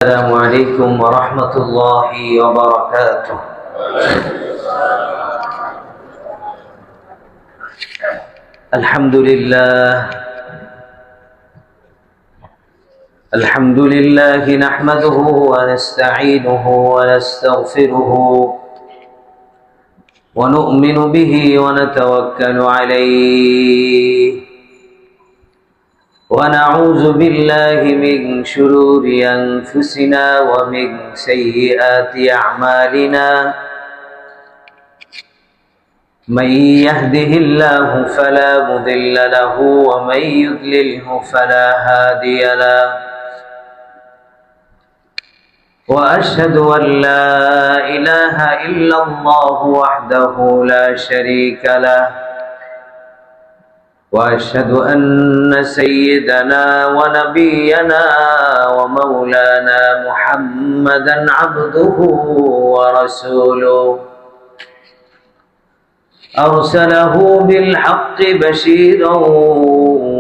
السلام عليكم ورحمة الله وبركاته. الحمد لله نحمده ونستعينه ونستغفره ونؤمن به ونتوكل عليه ونعوذ بالله من شرور أنفسنا ومن سيئات أعمالنا من يهده الله فلا مضل له ومن يضلله فلا هادي له وأشهد أن لا إله إلا الله وحده لا شريك له وأشهد أن سيدنا ونبينا ومولانا محمدا عبده ورسوله أرسله بالحق بشيرا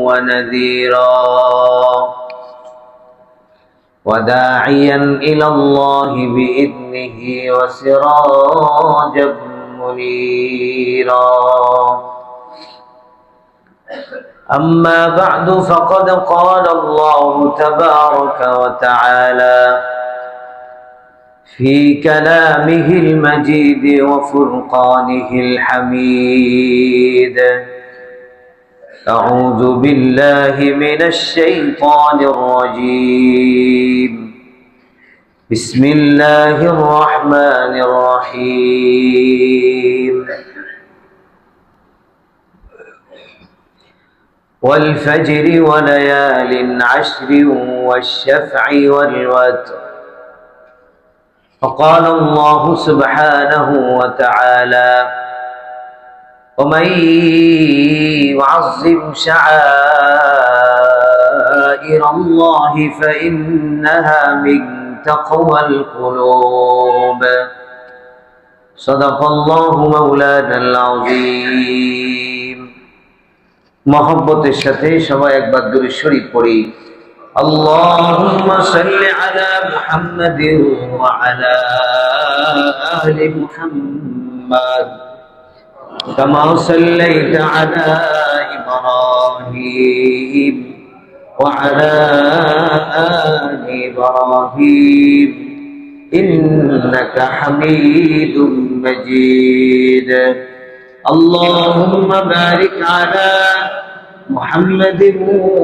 ونذيرا وداعيا إلى الله بإذنه وسراجا منيرا. أما بعد فقد قال الله تبارك وتعالى في كلامه المجيد وفرقانه الحميد: أعوذ بالله من الشيطان الرجيم. بسم الله الرحمن الرحيم. والفجر وليال عشر والشفع والوتر. فقال الله سبحانه وتعالى: ومن يعظم شعائر الله فإنها من تقوى القلوب. صدق الله مولانا العظيم. محبতের সাথে সবাই একবার দুরূদ শরীফ পড়ি। আল্লাহুম্মা সাল্লি আলা মুহাম্মাদিন ওয়া আলা আলি মুহাম্মাদ কামা সাল্লাইতা আলা ইব্রাহিম ওয়া আলা আলি ইব্রাহিম ইন্নাকা হামিদুম মাজিদ। اللهم بارك على محمد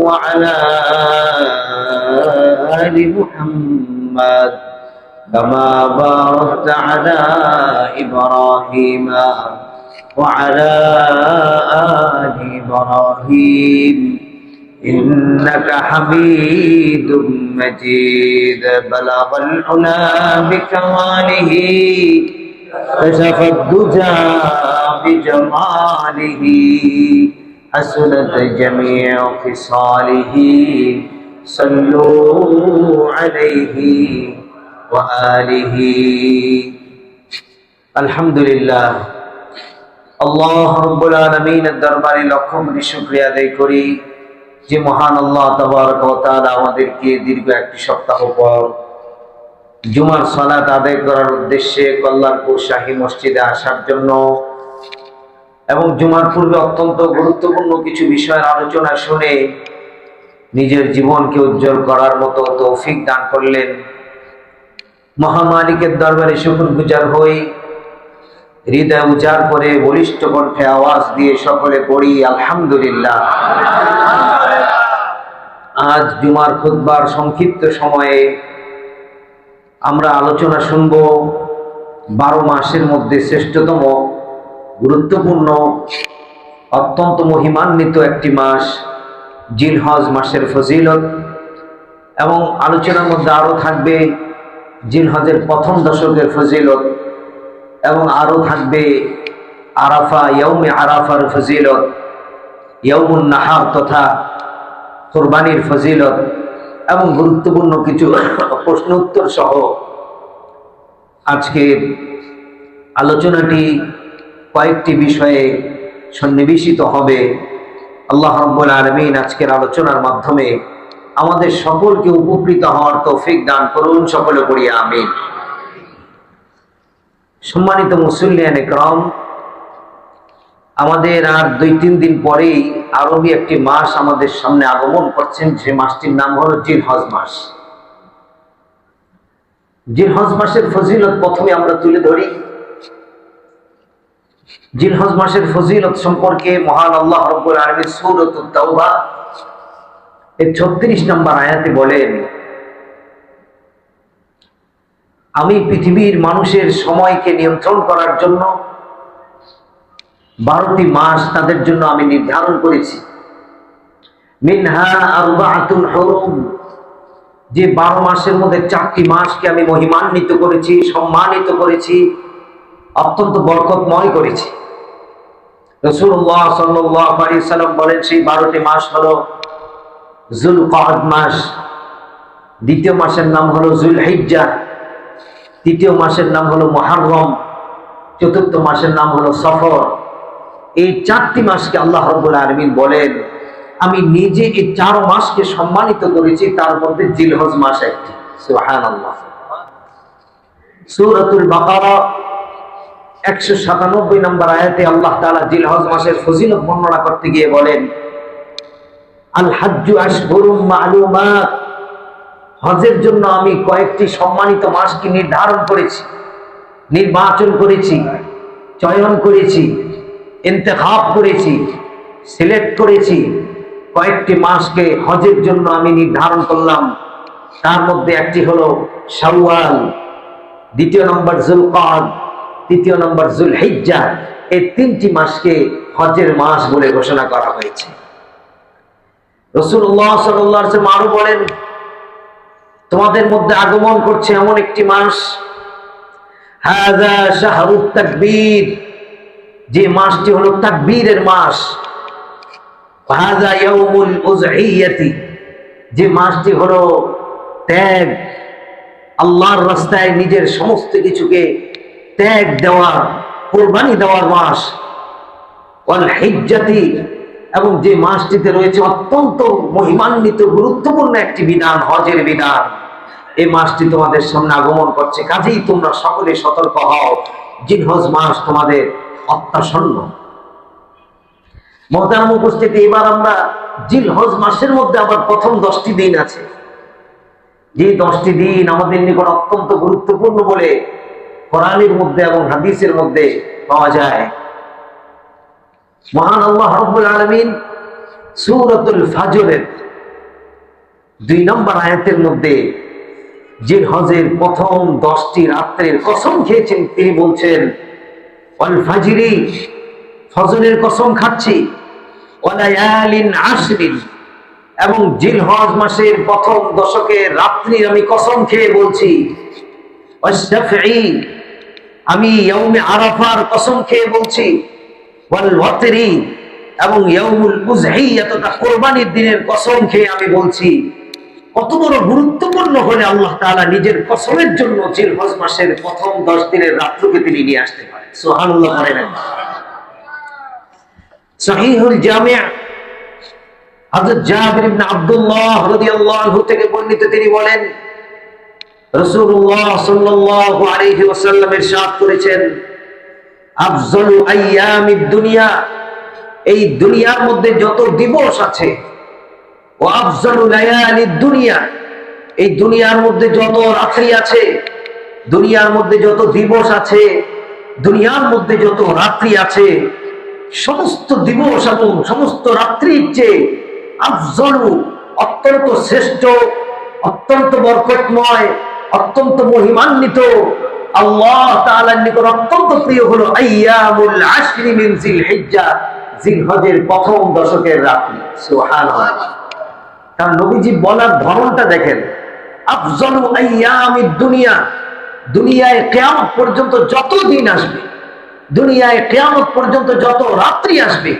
وعلى آل محمد كما باركت على إبراهيم وعلى آل إبراهيم إنك حميد مجيد. بلغ العلا بكماله كشف الدجى بجماله حسنت جميع خصاله صلوا عليه وآله. আলহামদুলিল্লাহ, আল্লাহ রাব্বুল আলামিনের দরবারে লক্ষ কোটি শুকরিয়া আদায় করি যে মহান আল্লাহ তাবারক ওয়া তাআলা আমাদেরকে দীর্ঘ একটি সপ্তাহ পর জুমার সালাত আদায় করার উদ্দেশ্যে কল্যাণপুর শাহী মসজিদে আসার জন্য এবং জুমার পূর্বে অত্যন্ত গুরুত্বপূর্ণ কিছু বিষয়ের আলোচনা শুনে নিজের জীবনকে উজ্জ্বল করার মতো তৌফিক দান করলেন। মহামালিকের দরবারে শুকরগুজার হই, হৃদয় উজাড় করে বলিষ্ঠ কণ্ঠে আওয়াজ দিয়ে সকলে পড়ি আলহামদুলিল্লাহ। আজ জুমার খুতবার সংক্ষিপ্ত সময়ে আমরা আলোচনা শুনব 12 মাসের মধ্যে শ্রেষ্ঠতম, গুরুত্বপূর্ণ, অত্যন্ত মহিমান্বিত একটি মাস জিলহজ মাসের ফজিলত, এবং আলোচনার মধ্যে আরো থাকবে জিলহজের প্রথম দশকের ফজিলত, এবং আরো থাকবে আরাফা, ইয়াউমে আরাফার ফজিলত, ইয়াউমুন নাহার তথা কুরবানির ফজিলত, এবং গুরুত্বপূর্ণ কিছু প্রশ্ন উত্তর সহ আজকের আলোচনাটি কয়েকটি বিষয়ে সন্নিবেশিত হবে। আল্লাহ রাব্বুল আলামিন আজকের আলোচনার মাধ্যমে আমাদের সকলকে উপকৃত হওয়ার তৌফিক দান করুন। সকলে পড়ি আমিন। সম্মানিত মুসল্লিয়ান ইকরাম, আমাদের আর 2-3 দিন পরেই আরবি একটি মাস আমাদের সামনে আগমন করছেন। যে মাসটির নাম হলো জিলহজ মাস। জিলহজ মাসের ফজিলত প্রথমে আমরা তুলে ধরি। জিলহজ মাসের ফজিলত সম্পর্কে মহান আল্লাহ রাব্বুল আলামিন সূরাতুত তাওবা এর 36 নম্বর আয়াতে বলেন, আমি পৃথিবীর মানুষের সময়কে নিয়ন্ত্রণ করার জন্য 12টি মাস তাদের জন্য আমি নির্ধারণ করেছি। মিনহা আরবাআতুন হুরুম, যে 12 মাসের মধ্যে 4টি মাসকে আমি মহিমান্বিত করেছি, সম্মানিত করেছি, অত্যন্ত বরকতময় করেছি। রাসূলুল্লাহ সাল্লাল্লাহু আলাইহি ওয়াসাল্লাম বলেন, সেই 12টি মাস হলো যুলকআদ মাস, দ্বিতীয় মাসের নাম হলো যুলহিজ্জা, তৃতীয় মাসের নাম হলো মুহররম, চতুর্থ মাসের নাম হলো সফর। এই 4টি মাসকে আল্লাহ রাব্বুল আলামিন বলেন, আমি নিজে এই 4 মাসকে সম্মানিত করেছি, তার মধ্যে জিলহজ মাস একটি। সুবহানাল্লাহ। সূরাতুল বাকারা 197 নম্বর আয়াতে আল্লাহ তাআলা জিলহজ মাসের ফজিলত বর্ণনা করতে গিয়ে বলেন, আল হাজ্জু আশহুরুম মা'লুমাত, হজের জন্য আমি কয়েকটি সম্মানিত মাসকে নির্ধারণ করেছি, নির্বাচন করেছি, চয়ন করেছি, ইন্তেখাব করেছি, সিলেক্ট করেছি। কয়েকটি মাসকে হজের জন্য আমি নির্ধারণ করলাম। তার মধ্যে একটি হলো শাওয়াল, দ্বিতীয় নম্বর যুলকআদ, তৃতীয় নম্বর যুলহিজ্জা। এই 3টি মাসকে হজের মাস বলে ঘোষণা করা হয়েছে। রাসূলুল্লাহ সাল্লাল্লাহু আলাইহি ওয়াসাল্লাম আরো বলেন, তোমাদের মধ্যে আগমন করছে এমন একটি মাস, হাযা শাহরুত তাকবীর, যে মাসটি হলো তাকবীরের মাস। হাযা ইয়াউমুল উযহিয়াতি, যে মাসটি হলো ত্যাগ, আল্লাহর রাস্তায় নিজের সমস্ত কিছুকে ত্যাগ দেওয়ার, কুরবানি দেওয়ার মাস। ওয়াল হিজ্জাতি, এবং যে মাসটিতে রয়েছে অত্যন্ত মহিমান্বিত গুরুত্বপূর্ণ একটি বিধান, হজের বিধান। এই মাসটি তোমাদের সামনে আগমন করছে, কাজেই তোমরা সকলে সতর্ক হও, জিলহজ মাস তোমাদের অত্যাসন্ন। মুহতারাম উপস্থিতি, এবার আমরা জিলহজ মাসের মধ্যে আবার প্রথম 10টি দিন আছে, যে 10টি দিন আমাদের নিকট অত্যন্ত গুরুত্বপূর্ণ বলে কোরআনের মধ্যে এবং হাদিসের মধ্যে পাওয়া যায়। মহান আল্লাহ রাব্বুল আলামিন সূরাতুল ফাজরের 2 নম্বর আয়াতের মধ্যে জিলহজের প্রথম 10টি রাত্রের কসম খেয়েছেন। তিনি বলছেন, ওয়াল ফাজরি, ফজরের কসম খাচ্ছি, ওয়ালায়ালিন আশরিন, এবং জিলহজ মাসের প্রথম দশকের রাত্রির আমি কসম খেয়ে বলছি, ওয়াশফি, আমি ইয়াউমে আরাফার কসম খেয়ে বলছি, ওয়াল ওয়াতরি, এবং ইয়াউমুল উযহিয়া, তথা কুরবানির দিনের কসম খেয়ে আমি বলছি। কত বড় গুরুত্বপূর্ণ হলে আল্লাহ তাআলা নিজের কসমের জন্য জিলহজ মাসের প্রথম 10 দিনের রাত্রকে তিনি নিয়ে আসতে পারেন। সুবহানাল্লাহ বলেন। সহিহুল জামি' হযরত জাবির ইবনে আব্দুল্লাহ রাদিয়াল্লাহু আনহু থেকে বর্ণিত, তিনি বলেন, রাসূলুল্লাহ সাল্লাল্লাহু আলাইহি ওয়াসাল্লাম ইরশাদ করেছেন, আফজালু আইয়ামিদ দুনিয়া, এই দুনিয়ার মধ্যে যত দিবস আছে, ওয়া আফজালু লায়ালিদ দুনিয়া, এই দুনিয়ার মধ্যে যত রাত্রি আছে, দুনিয়ার মধ্যে যত দিবস আছে, দুনিয়ার মধ্যে যত রাত্রি আছে, সমস্ত দিবস এবং সমস্ত রাত্রির চেয়ে আফজালু, অত্যন্ত শ্রেষ্ঠ, অত্যন্ত বরকতময়, অত্যন্ত মহিমান্বিত, আল্লাহ তাআলার নিকট অত্যন্ত প্রিয় হলো আইয়ামুল আশরি মিন জিলহিজ্জা, জিলহজের প্রথম দশকের রাত্রি। সুবহানাল্লাহ। তার নবীজি বলার ধরনটা দেখেন, আফজালু আইয়ামিদ দুনিয়া, দুনিয়ায় কিয়ামত পর্যন্ত যত দিন আসবে, দুনিয়ায় কিয়ামত পর্যন্ত যত রাত্রি আসবে,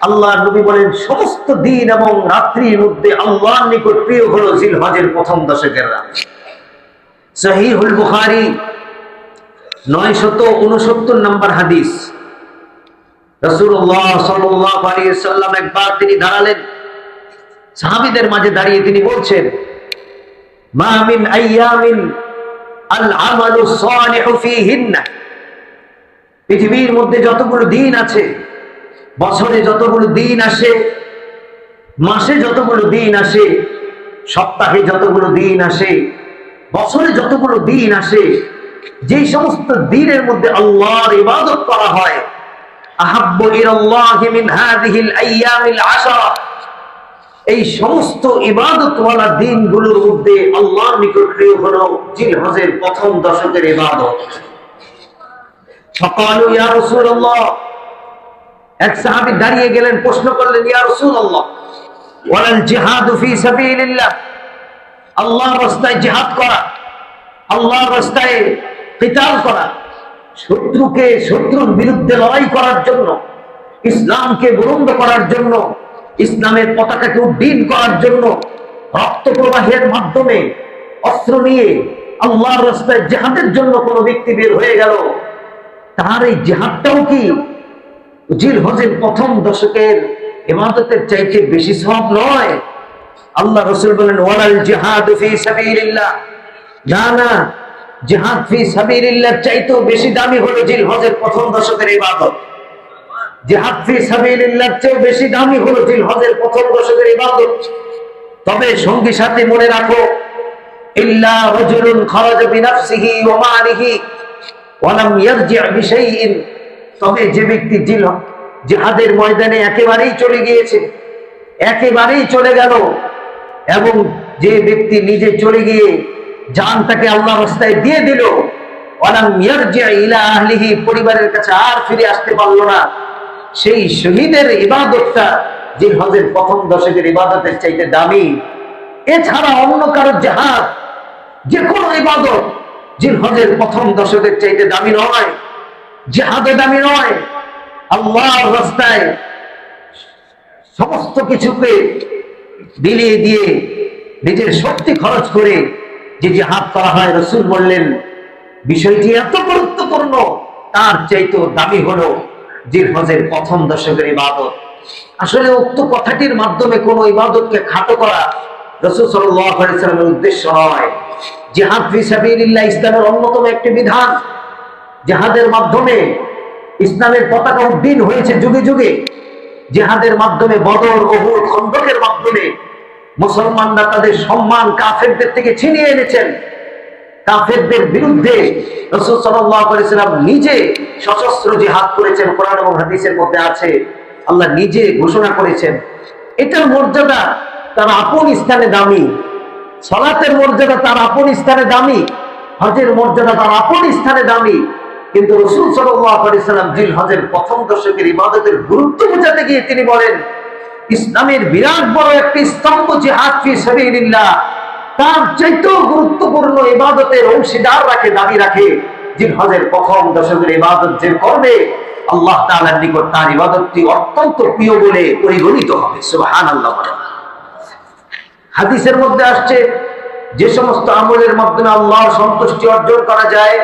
আল্লাহর নবী বলেন সমস্ত দিন এবং রাত্রির মধ্যে আল্লাহর নিকট প্রিয় হলো জিলহজের প্রথম দশকের রাত। সহিহুল বুখারী 969 নম্বর হাদিস। রাসূলুল্লাহ সাল্লাল্লাহু আলাইহি ওয়াসাল্লাম একবার তিনি দাঁড়ালেন, সাহাবীদের মাঝে দাঁড়িয়ে তিনি বলছেন, মা মিন আইয়ামিন আল আমালু সালিহু ফীহিন্না, পৃথিবীর মধ্যে যতগুলো দিন আছে, বছরে যতগুলো দিন আসে, মাসে যতগুলো দিন আসে, সপ্তাহে যতগুলো দিন আসে, বছরে যতগুলো দিন আসে, যেই সমস্ত দিনের মধ্যে আল্লাহর ইবাদত করা হয়, আহাব্বু ইলাল্লাহি মিন হাযিহিল আইয়ামিল আশরা, এই সমস্ত ইবাদতওয়ালা দিনগুলোর মধ্যে আল্লাহর নিকট প্রিয় হলো জিলহজের প্রথম দশকের ইবাদত। ফাকালু ইয়া রাসূলুল্লাহ, এক সাহাবী দাঁড়িয়ে গেলেন, প্রশ্ন করলেন, ইয়া রাসূলুল্লাহ ওয়ালাল জিহাদু ফি সাবিলিল্লাহ, আল্লাহর রাস্তায় জিহাদ করা, আল্লাহর রাস্তায় কিতাল করা, শত্রুর বিরুদ্ধে লড়াই করার জন্য, ইসলামকে বুলন্দ করার জন্য, ইসলামের পতাকাকে উড্ডীন করার জন্য রক্ত প্রবাহের মাধ্যমে অস্ত্র নিয়ে আল্লাহর রাস্তায় জিহাদের জন্য কোন ব্যক্তি বের হয়ে গেল, তার এই জিহাদটাও কি জিলহজের প্রথম দশকের ইবাদতের চাইতে বেশি সওয়াব নয়? আল্লাহ রাসূল বলেন, ওয়ালাল জিহাদু ফি সাবিলিল্লাহ, না না, জিহাদ ফি সাবিলিল্লাহ চাইতেও বেশি দামি হলো জিলহজের প্রথম দশকের ইবাদত। জিহাদ ফি সাবিলিল্লাহ চেয়ে বেশি দামি হলো জিলহজের প্রথম দশকের ইবাদত। তবে সঙ্গী সাথে মনে রাখো, ইল্লা রাজুলুন খারাজা বিনাফসিহি ওয়া মালিহি ওয়া লাম ইয়ারজি' বিশাইইন, তবে যে ব্যক্তি জিহাদের ময়দানে একেবারেই চলে গিয়েছে, একেবারেই চলে গেল, এবং যে ব্যক্তি নিজে চলে গিয়ে জানটাকে আল্লাহর রাস্তায় দিয়ে দিল, ওয়া লাম ইয়ারজি' ইলা আহলিহি, পরিবারের কাছে আর ফিরে আসতে পারল না, সেই শহীদের ইবাদতটা জিলহজের প্রথম দশকের ইবাদতের চাইতে দামি। এছাড়া অন্য কারো জিহাদ, যে কোনো ইবাদত জিলহজের প্রথম দশকের চাইতে দামি নয়, জিহাদে দামি নয়। আল্লাহর রাস্তায় সমস্ত কিছুকে বিলিয়ে দিয়ে নিজের শক্তি খরচ করে যে জিহাদ করা হয়, রাসূল বললেন বিষয়টি এত গুরুত্বপূর্ণ, তার চাইতেও দামি হলো জিলহজের প্রথম দশকের ইবাদত। আসলে উক্ত কথাটির মাধ্যমে কোন ইবাদতকে খাটো করা রাসূল সাল্লাল্লাহু আলাইহি ওয়াসাল্লামের উদ্দেশ্য নয়। জিহাদ ফি সাবিলিল্লাহ ইসলামের অন্যতম একটি বিধান। জিহাদের মাধ্যমে ইসলামের পতাকা উড্ডীন হয়েছে যুগে যুগে। জিহাদের মাধ্যমে বদর, উহুদ, খন্দকের মাধ্যমে মুসলমানরা তাদের সম্মান কাফেরদের থেকে ছিনিয়ে এনেছেন। কাফেরদের বিরুদ্ধে রাসূল সাল্লাল্লাহু আলাইহি ওয়াসাল্লাম নিজে সশস্ত্র জিহাদ করেছেন, কোরআন এবং হাদিসের মধ্যে আছে। আল্লাহ নিজে ঘোষণা করেছেন। এটার মর্যাদা তার আপন স্থানে দামি, সালাতের মর্যাদা তার আপন স্থানে দামি, হজের মর্যাদা তার আপন স্থানে দামি। কিন্তু রাসূল সাল্লাল্লাহু আলাইহি ওয়াসাল্লাম জিলহজের প্রথম দশকের ইবাদতের গুরুত্ব বোঝাতে গিয়ে তিনি বলেন, ইসলামের বিরাট বড় একটি স্তম্ভ জিহাদ ফি সাবিলিল্লাহ, তার চাইতেও গুরুত্বপূর্ণ ইবাদতের অংশীদার রাখে, দাবি রাখে জিলহজের প্রথম দশকের ইবাদত যে করবে, আল্লাহ তাআলার নিকট তার ইবাদতটি অত্যন্ত প্রিয় বলে পরিগণিত হবে। সুবহানাল্লাহ। হাদিসের মধ্যে আসছে, যে সমস্ত আমলের মাধ্যমে আল্লাহর সন্তুষ্টি অর্জন করা যায়,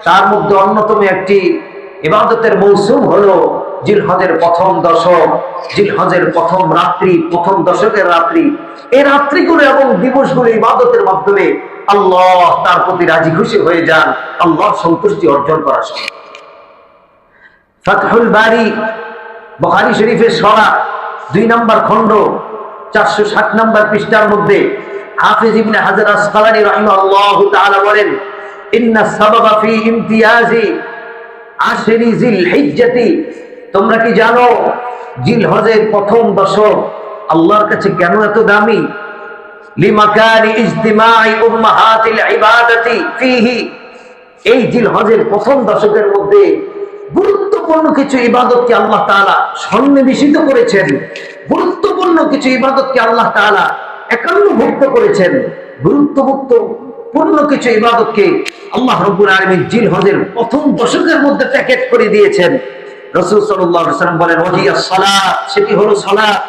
তার মধ্যে অন্যতম একটি ইবাদতের মৌসুম হলো জিলহজের প্রথম দশক, জিলহজের প্রথম রাত্রি, প্রথম দশকের রাত্রি। এই রাত্রিগুলো এবং দিবসগুলো ইবাদতের মাধ্যমে আল্লাহ তার প্রতি রাজি খুশি হয়ে যান, আল্লাহর সন্তুষ্টি অর্জন করা সম্ভব। ফাতহুল বারি, বুখারী শরীফের সরা 2 নম্বর খণ্ড 460 নম্বর পৃষ্ঠার মধ্যে হাফেজ ইবনে হাজার আসকালানী রাহিমাহুল্লাহ তাআলা বলেন, ইন্না সাবাবা ফি ইমতিয়াজি আশরি জিলহিজ্জাতি, তোমরা কি জানো জিলহজের প্রথম দশক আল্লাহর কাছে কেন এত দামি? লিমাকানি ইজতিমাই উম্মাহাতিল ইবাদাতি ফীহি, এই জিলহজের প্রথম দশকের মধ্যে গুরুত্বপূর্ণ কিছু ইবাদতকে আল্লাহ তাআলা সন্নিবেশিত করেছেন, গুরুত্বপূর্ণ কিছু ইবাদতকে আল্লাহ তাআলা একান্নভুক্ত করেছেন, গুরুত্বপূর্ণ কিছু ইবাদতকে আল্লাহ রাব্বুল আলামিন জিলহজের প্রথম দশকের মধ্যে প্যাকেট করে দিয়েছেন। রাসূল সাল্লাল্লাহু আলাইহি ওয়াসাল্লাম বলেন, ওয়াহিয়াস সালাত, সেটি হলো সালাত,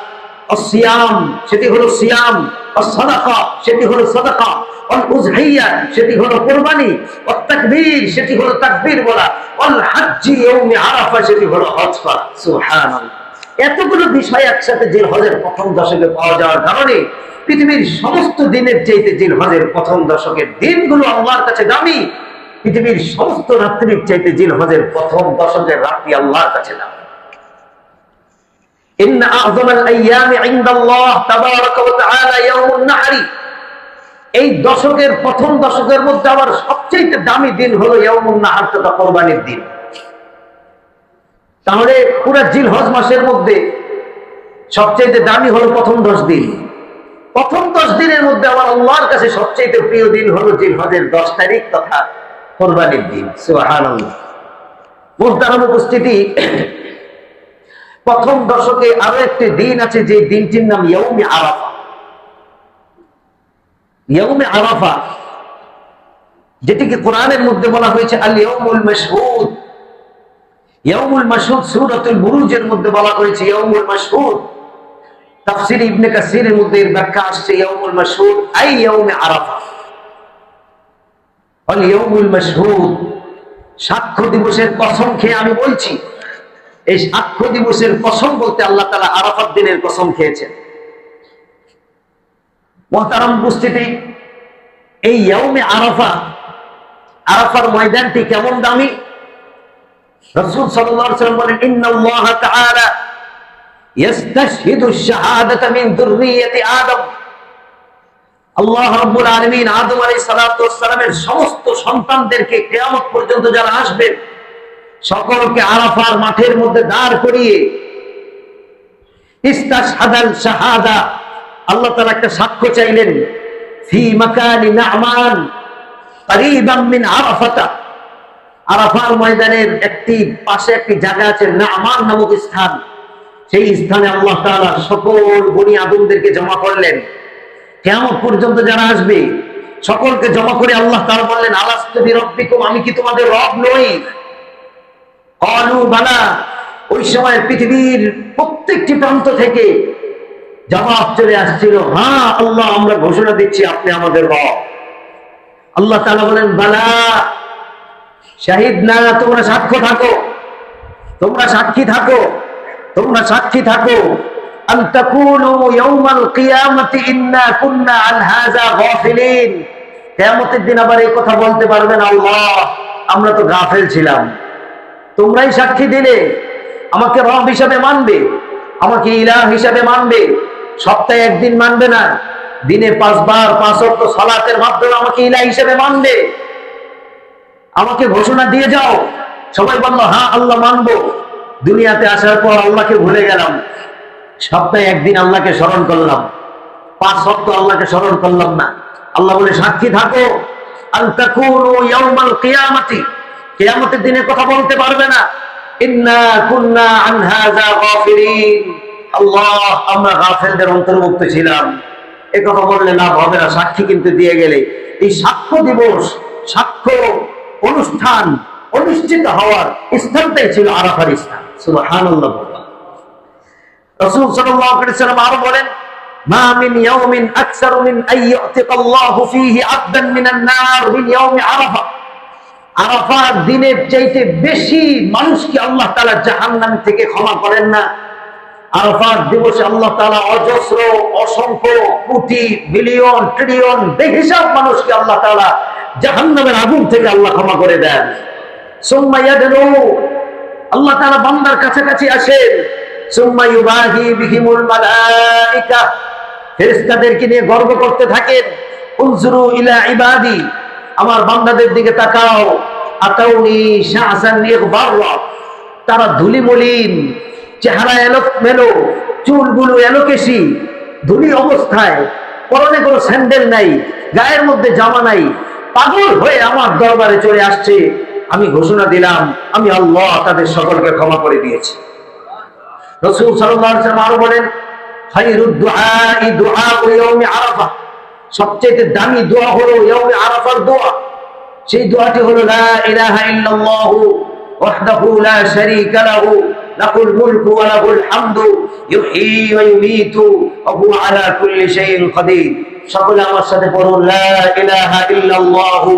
আস-সিয়াম, সেটি হলো সিয়াম, আস-সাদাকা, সেটি হলো সাদাকা, ওয়াল উযহিয়া, সেটি হলো কুরবানি, ওয়াত তাকবীর, সেটি হলো তাকবীর বলা, ওয়াল হজ্জি ইয়াউমি আরাফা, সেটি হলো হজ করা। সুবহানাল্লাহ। এতগুলো বিষয় একসাথে জিলহজের প্রথম দশকে পাওয়া যাওয়ার কারণে পৃথিবীর সমস্ত দিনের চাইতে জিলহজের প্রথম দশকের দিনগুলো আল্লাহর কাছে দামি। পৃথিবীর সমস্ত রাত্রির চাইতে জিলহজের প্রথম দশকের রাত্রি আল্লাহর কাছে দামি। ইন্না আযমাল আইয়ামি ইনদাল্লাহ তাবারাকা ওয়া তাআলা ইয়াউমুন নাহরি। এই দশকের প্রথম দশকের মধ্যে আবার সবচেয়ে দামি দিন হলো ইয়াউমুন নাহর, তথা কোরবানির দিন। তাহলে পুরো জিলহজ মাসের মধ্যে সবচেয়ে দামি হলো প্রথম 10 দিন। প্রথম 10 দিনের মধ্যে আবার আল্লাহর কাছে সবচেয়ে প্রিয় দিন হলো জিলহজের 10 তারিখ তথা কোরবানির দিন। সুবহানাল্লাহ। মুহতারাম উপস্থিতি, প্রথম দশকে আরো একটি দিন আছে, যে দিনটির নাম ইয়াউমে আরাফা। ইয়াউমে আরাফা, যেটিকে কোরআনের মধ্যে বলা হয়েছে আল ইয়াউমুল মাশহুদ। ইয়াউমুল মাশহুদ সূরাতুল বুরুজের মধ্যে বলা হয়েছে ইয়াউমুল মাশহুদ। তাফসীর ইবনে কাসিরের মধ্যে এর ব্যাখ্যা আসছে ইয়াউমুল মাশহুদ আই ইয়াউমে আরাফা। আল ইয়াউমুল মাশহুদ, সাক্ষ্য দিবসের কসম খেয়ে আমি বলছি, এই সাক্ষ্য দিবসের কসম বলতে আল্লাহ তাআলা আরাফাত দিনের কসম খেয়েছেন। মুহতারাম উপস্থিতি, এই ইয়াউমে আরাফা, আরাফার ময়দানটি কেমন দামি। রাসূল সাল্লাল্লাহু আলাইহি ওয়াসাল্লাম বলেন, ইন্নাল্লাহ তাআলা ইস্তাশহিদু আশ-শাহাদাতা মিন যুররিয়্যাতি আদম। আল্লাহ রাব্বুল আলামিন আদম আলাইহিস সালাতু ওয়াস সালামের সমস্ত সন্তানদেরকে কিয়ামত পর্যন্ত যারা আসবে সকলকে আরাফার মাঠের মধ্যে দাঁড় করিয়ে ইস্তাশহাদাল শাহাদা, আল্লাহ তাআলা একটা সাক্ষ্য চাইলেন, ফি মাকানি না'মান করিবাম মিন আরাফাতা। আরাফার ময়দানের একটি পাশে একটি জায়গা আছে না'মান নামক স্থান। সেই স্থানে আল্লাহ তাআলা সকল বনি আদমদেরকে জমা করলেন। কিয়ামত পর্যন্ত যারা আসবে সকলকে জমা করে আল্লাহ তাআলা বললেন, আলাস্তু বিরাব্বিকুম, আমি কি তোমাদের রব নই? ক্বালু বালা। ওই সময় পৃথিবীর প্রত্যেকটি প্রান্ত থেকে জবাব চলে আসছিল, হ্যাঁ আল্লাহ, আমরা ঘোষণা দিচ্ছি আপনি আমাদের রব। আল্লাহ তাআলা বলেন, বালা শাহিদনা, তোমরা সাক্ষ্য থাকো, তোমরা সাক্ষী থাকো, তোমরা সাক্ষী থাকো। আন তাকুলু ইয়াউমাল কিয়ামাতি ইন্না কুন্না আন হাযা গাফিলিন। কিয়ামতের দিন আবার এই কথা বলতে পারবেন, আল্লাহ আমরা তো গাফেল ছিলাম। তোমরাই সাক্ষী দিলে, আমাকে রব হিসাবে মানবে, আমাকে ইলাহ হিসাবে মানবে, সপ্তাহে একদিন মানবে না, দিনে 5 বার 5 ওয়াক্ত সালাতের মাধ্যমে আমাকে ইলাহ হিসাবে মানবে। আমাকে ঘোষণা দিয়ে যাও। সবাই বলল, হ্যাঁ আল্লাহ মানবো। দুনিয়াতে আসার পর আল্লাহকে ভুলে গেলাম, সপ্তাহে একদিন আল্লাহকে স্মরণ করলাম, 5 ওয়াক্ত আল্লাহকে স্মরণ করলাম না। আল্লাহ বলে, সাক্ষী থাকো, আন তাকুলু ইয়াউমাল কিয়ামাতি, কিয়ামতের দিনে কথা বলতে পারবে না, ইন্না কুন্না আন হাযা গাফিলিন, আল্লাহ আমরা গাফেলদের অন্তর্ভুক্ত ছিলাম। এই কথা বললে লাভ হবে না, সাক্ষী কিন্তু দিয়ে গেলে। এই সাক্ষ্য দিবস, সাক্ষ্য অনুষ্ঠান অনুষ্ঠিত হওয়ার স্থানটাই ছিল আরাফার স্থান। সুবহানাল্লাহ। রাসূল সাল্লাল্লাহু আলাইহি ওয়াসাল্লাম আরো বলেন, মা মিন ইয়াউমিন আকসারু মিন আইয়াতিকাল্লাহু ফীহি আবদান মিনান নার মিন ইয়াউমি আরাফা। আরাফার দিনের চাইতে বেশি মানুষকে আল্লাহ তাআলা জাহান্নাম থেকে ক্ষমা করেন না। আরাফার দিবসে আল্লাহ তাআলা অজস্র, অসংখ্য, কোটি, বিলিয়ন, ট্রিলিয়ন বেহিসাব মানুষকে আল্লাহ তাআলা জাহান্নামের আগুন থেকে আল্লাহ ক্ষমা করে দেন। সুম্মা ইয়াদনু, আল্লাহ তাআলা বান্দার কাছাকাছি আসেন। সুম্মা ইউবাহি বিহিমুল মালায়েকা, ফেরেশতাদেরকে নিয়ে গর্ব করতে থাকেন। উনজুরু ইলা ইবাদি, আমার বান্দাদের দিকে তাকাও। আতাউনি শাহসান ইগবাররা, তারা ধুলি মলিন, চেহারা এলোমেলো, চুলগুলো এলোকেশি, ধুলি অবস্থায়, পরনে কোনো স্যান্ডেল নাই, গায়ের মধ্যে জামা নাই, পাগল হয়ে আমার দরবারে চলে আসছে। আমি ঘোষণা দিলাম, আমি আল্লাহ তাদের সকলকে ক্ষমা করে দিয়েছি। রাসূল সাল্লাল্লাহু আলাইহি ওয়াসাল্লাম আরো বলেন, খায়রুদ দুআই দুআউ ইয়াউমি আরাফা, সবচেয়ে দামি দোয়া হলো ইয়াউমে আরাফার দোয়া। সেই দোয়াটি হলো, লা ইলাহা ইল্লাল্লাহু ওয়াহদাহু লা শারীকা লাহু লাহুল মুলকু ওয়া লাহুল হামদু ইউহয়ী ওয়া ইউমীতু ওয়া হুয়া আলা কুল্লি শাইইন কাদির। সকলে আমার সাথে পড়ুন, লা ইলাহা ইল্লাল্লাহু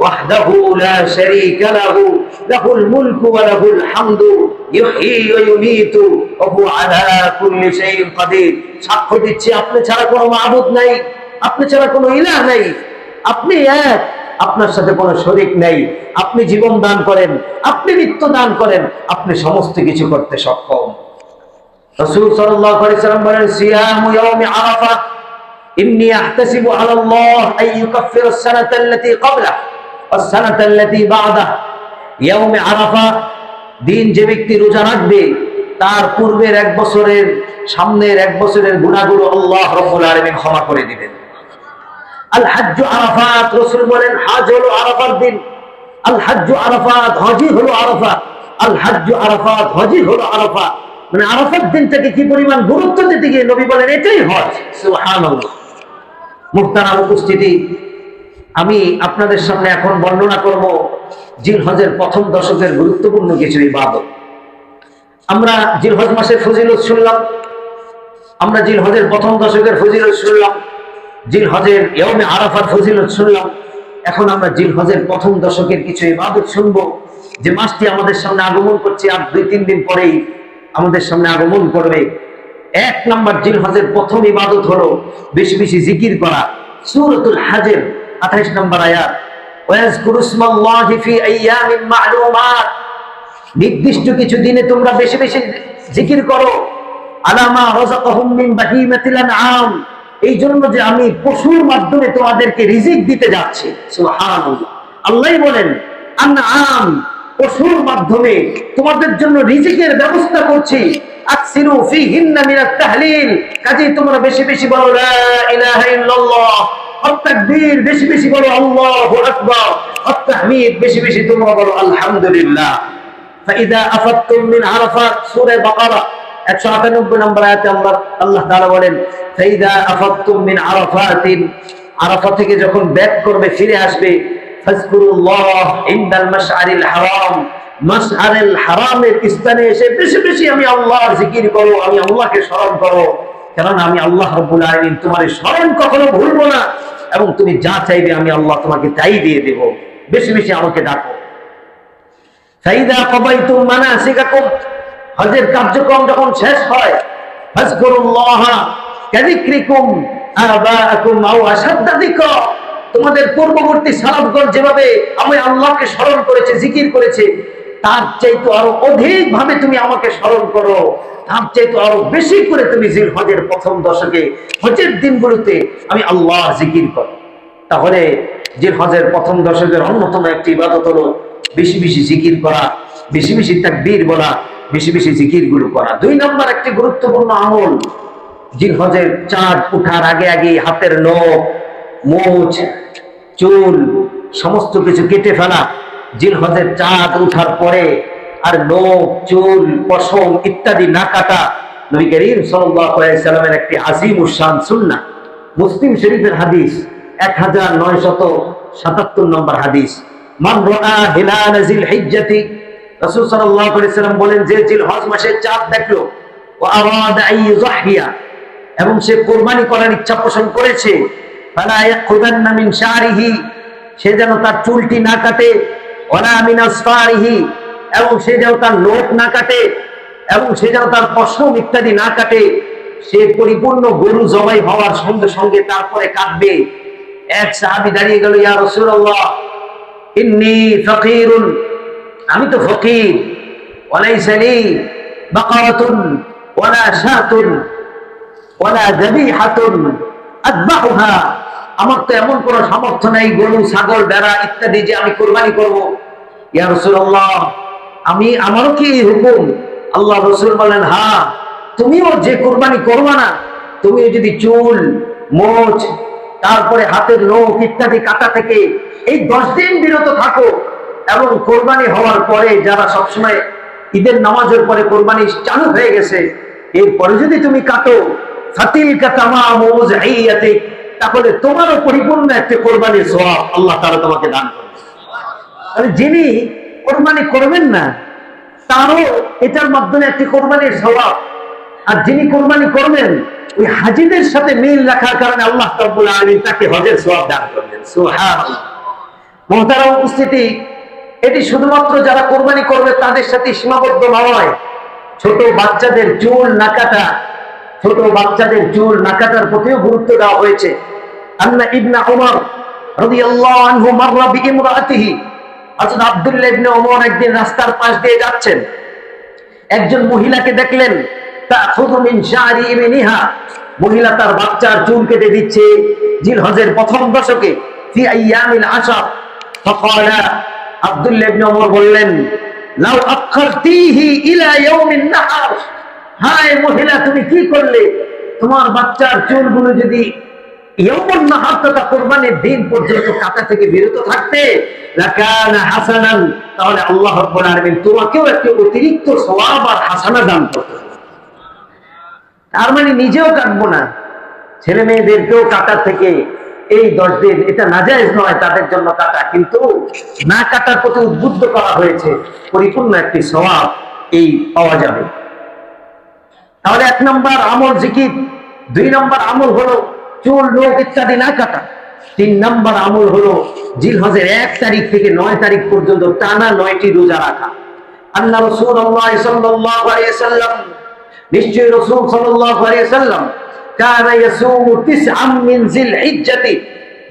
ওয়াহদাহু লা শারীকা লাহু লাহুল মুলকু ওয়া লাহুল হামদু ইউহয়ী ওয়া ইউমীতু ওয়া হুয়া আলা কুল্লি শাইইন কাদির। সাক্ষ্য দিচ্ছি আপনি ছাড়া কোনো মাবুদ নাই, আপনি ছাড়া কোনো ইলাহ নাই, আপনি এক, আপনার সাথে কোনো শরীক নেই। আপনি জীবন দান করেন, আপনি মৃত্যু দান করেন, আপনি সমস্ত কিছু করতে সক্ষম। রাসূল সাল্লাল্লাহু আলাইহি ওয়াসাল্লাম বলেন, সিয়ামু ইয়াউমি আরাফা ইন্নী আহতাসিবু আলা আল্লাহ আন ইউকাফফিরা আস-সানাতা আল্লাতী ক্বাবলাহু ওয়াস-সানাতা আল্লাতী বা'দাহু। ইয়াউমে আরাফা দিন যে ব্যক্তি রোজা রাখবে তার পূর্বের এক বছরের, সামনের এক বছরের গুনাহগুলো আল্লাহ রাব্বুল আলামিন ক্ষমা করে দিবেন। আল হাজ্জু আরাফাত, রাসূল বলেন হজ হলো আরাফার দিন। আল হাজ্জু আরাফাত, হজই হলো আরাফা। আল হাজ্জু আরাফাত, হজই হলো আরাফা। মানে আরাফার দিনটাকে কি পরিমাণ গুরুত্ব দিতে গিয়ে নবী বলেন এটাই হজ। সুবহানাল্লাহ। মুহতারাম উপস্থিতি, আমি আপনাদের সামনে এখন বর্ণনা করব জিলহজের প্রথম দশকের গুরুত্বপূর্ণ কিছু ইবাদত। আমরা জিলহজ মাসের ফজিলত শুনলাম, আমরা জিলহজের প্রথম দশকের ফজিলত শুনলাম, জিলহজের ইয়াউমে আরাফার ফজিলত শুনলাম। এখন আমরা জিলহজের প্রথম দশকের কিছু ইবাদত শুনবো, যে মাসটি আমাদের সামনে আগমন করছে, আর 2-3 দিন পরেই আমাদের সামনে আগমন করবে। এক নাম্বার জিলহজের প্রথম ইবাদত হলো বেশি বেশি জিকির করা। সূরাতুল হজের 28 নম্বর আয়াত, ওয়াজকুরু ইসমাল্লাহি ফি আইয়ামিন মা'লুমাত, নির্দিষ্ট কিছু দিনে তোমরা বেশি বেশি জিকির করো। আলামা রাযাকাহুম মিন বাহিমাতিল আনআম, এই জন্য যে আমি পশুর মাধ্যমে তোমাদেরকে রিজিক দিতে যাচ্ছি। সুবহানাল্লাহ। আল্লাহ বলেন আনআম, পশুর মাধ্যমে তোমাদের জন্য রিজিকের ব্যবস্থা করছি। আকসিরু ফীহিন্না মিনাত তাহলিল, কাজেই তোমরা বেশি বেশি বলো লা ইলাহা ইল্লাল্লাহ, আত-তাকবীর বেশি বেশি বলো আল্লাহু আকবার, আত-তাহমিদ বেশি বেশি তোমরা বলো আলহামদুলিল্লাহ। ফাইদা আফাদতুম মিন আরাফাত, সূরা বাকারা 198 নম্বর আয়াতে আল্লাহ তাআলা বলেন ফাইদা আফাদতুম মিন আরাফাতিন, আরাফা থেকে যখন ব্যাক করবে, ফিরে আসবে, ফাজকুরুল্লাহ ইনদাল মাশআরিল হারাম, মাশআরিল হারামের স্থানে এসে বেশি বেশি আমি আল্লাহর জিকির করো, আমি আল্লাহকে স্মরণ করো, কারণ আমি আল্লাহ রাব্বুল আলামিন তোমার স্মরণ কখনো ভুলবো না, এবং তুমি যা চাইবে আমি আল্লাহ তোমাকে তাই দিয়ে দেব। বেশি বেশি আমাকে ডাকো। ফাইদা কাবাইতুম মানাসিকাকুম, হজের কার্যক্রম যখন শেষ হয়, ফাজকুরুল্লাহ কাযিকরিকুম আবাআকুম আও আশাদ্দা যিকরা, তোমাদের পূর্ববর্তী সালাফগণ যেভাবে আমি আল্লাহকে স্মরণ করেছে, জিকির করেছে, তার চাইতে আরো অধিক ভাবে তুমি আমাকে স্মরণ করো, তার চাইতে আরো বেশি করে তুমি জিলহজের প্রথম দশকে, হজের দিনগুলোতে আমি আল্লাহর জিকির করো। তাহলে জিলহজের প্রথম দশকের অন্যতম একটি ইবাদত হলো বেশি বেশি জিকির করা, বেশি বেশি তাকবীর বলা, বেশি বেশি জিকির গুলো করা। 2 নম্বর একটি গুরুত্বপূর্ণ আমল, জিলহজের চাঁদ উঠার আগে আগে হাতের নখ, মুছ, চুল সমস্ত কিছু কেটে ফেলা। জিলহজের চাঁদ উঠার পরে আর নখ, চুল, পশম ইত্যাদি না কাটা নবী করিম সাল্লাল্লাহু আলাইহি সাল্লামের একটি আযীমুশ শান সুন্নাহ। মুসলিম শরীফের হাদিস 1977 নম্বর হাদিস, মান রাআ হিলাল জিলহিজ্জাতি, রাসূল সাল্লাল্লাহু আলাইহি সাল্লাম বলেন যে জিলহজ মাসের চাঁদ দেখলো, ওয়া আরাদা আন ইউযাহিয়া, এবং সে কুরবানি করার ইচ্ছা পোষণ করেছে, ফালা ইয়াকুদান্না মিন শারিহি, সে যেন তার চুলটি না কাটে, ওয়ালা মিন আসফারিহি, এবং সে যেন তার নখ না কাটে, এবং সে যেন তার পশম ইত্যাদি না কাটে। সে পরিপূর্ণ গরু জবাই হওয়ার সঙ্গে সঙ্গে তারপরে কাটবে। এক সাহাবী দাঁড়িয়ে গেল, ইয়া রাসূলুল্লাহ ইন্নী ফাকিরুন, আমি তো ফকির, ওয়ালাইসা লি বাকারাতুন ওয়ালা শাতুন ওয়ালা যাবিহাতুন আযবাহুহা, আমার তো এমন কোন সামর্থ্য নেই গরু, ছাগল, ভেড়া ইত্যাদি যে আমি কুরবানি করব। ইয়া রাসূলুল্লাহ, আমারও কি হুকুম? আল্লাহ রাসূল বলেন, হ্যাঁ, তুমিও যে কুরবানি করবা না, তুমি যদি চুল, মোচ, তারপরে হাতের নখ ইত্যাদি কাটা থেকে এই 10 দিন বিরত থাকো, এবং কোরবানি হওয়ার পরে যারা সবসময় ঈদের নামাজের পরে কোরবানি চালু হয়ে গেছে, এরপরে যদি তুমি কাটো, ফাতিলকা তামামু মুযহিয়াতিক, তাহলে তোমারও পরিপূর্ণ একটা কোরবানির সওয়াব আল্লাহ তাআলা তোমাকে দান করবে। তাহলে যিনি কোরবানি করবেন না তারও এটার মাধ্যমে একটি কোরবানির সওয়াব, আর যিনি কোরবানি করবেন ওই হাজীদের সাথে মিল রাখার কারণে আল্লাহ রাব্বুল আলামিন তাকে হজের সওয়াব দান করবেন। সুবহানাল্লাহ। মুহতারাম উপস্থিতি, এটি শুধুমাত্র যারা কোরবানি করবে তাদের সাথে সীমাবদ্ধ নয়। ছোট বাচ্চাদের চুল না কাটা, ছোট বাচ্চাদের চুল না কাটার প্রতিও গুরুত্ব দেওয়া হয়েছে। আন্না ইবনা উমর রাদিয়াল্লাহু আনহু মাররা বিইমরাতিহি, হযরত আব্দুল্লাহ ইবনে ওমর একদিন রাস্তার পাশ দিয়ে যাচ্ছেন, একজন মহিলাকে দেখলেন তাখুযু মিন শা'রি ইবনিহা, মহিলা তার বাচ্চার চুল কেটে দিচ্ছে জিলহজের প্রথম দশকে ফি আইয়ামিল আশর। ফাকালা, আব্দুল্লাহ ইবনে ওমর বললেন, লাউ আখখারতিহি ইলা ইয়াউমিন নাহর, হায় মহিলা তুমি কি করলে, তোমার বাচ্চার চুলগুলো যদি ইয়াউমুন নাহর তথা কুরবানির দিন পর্যন্ত কাটা থেকে বিরত থাকতে, লাকানা হাসানান, তাহলে আল্লাহ রাব্বুল আলামিন তোমাকেও একটি অতিরিক্ত সওয়াব আর হাসানা দান করতেন। তার মানে নিজেও কাটবো না, ছেলে মেয়েদেরকেও কাটা থেকে এই 10 দিন এটা নাজায়েজ নয় তাদের জন্য কাটা, কিন্তু না কাটার প্রতি উদ্বুদ্ধ করা হয়েছে, পরিপূর্ণ একটি সওয়াব এই পাওয়া যাবে। তাহলে 1 নম্বর আমল জিকির, 2 নম্বর আমল হলো চুল নখ ইত্যাদি না কাটা, 3 নম্বর আমল হলো জিলহজের 1 তারিখ থেকে 9 তারিখ পর্যন্ত টানা 9টি রোজা রাখা। আল্লাহ রাসূলুল্লাহ সাল্লাল্লাহু আলাইহি ওয়াসাল্লাম, নিশ্চয় রাসূল সাল্লাল্লাহু আলাইহি ওয়াসাল্লাম কানা ইয়াসুমু 9 মিন জিলহিজ্জাতি,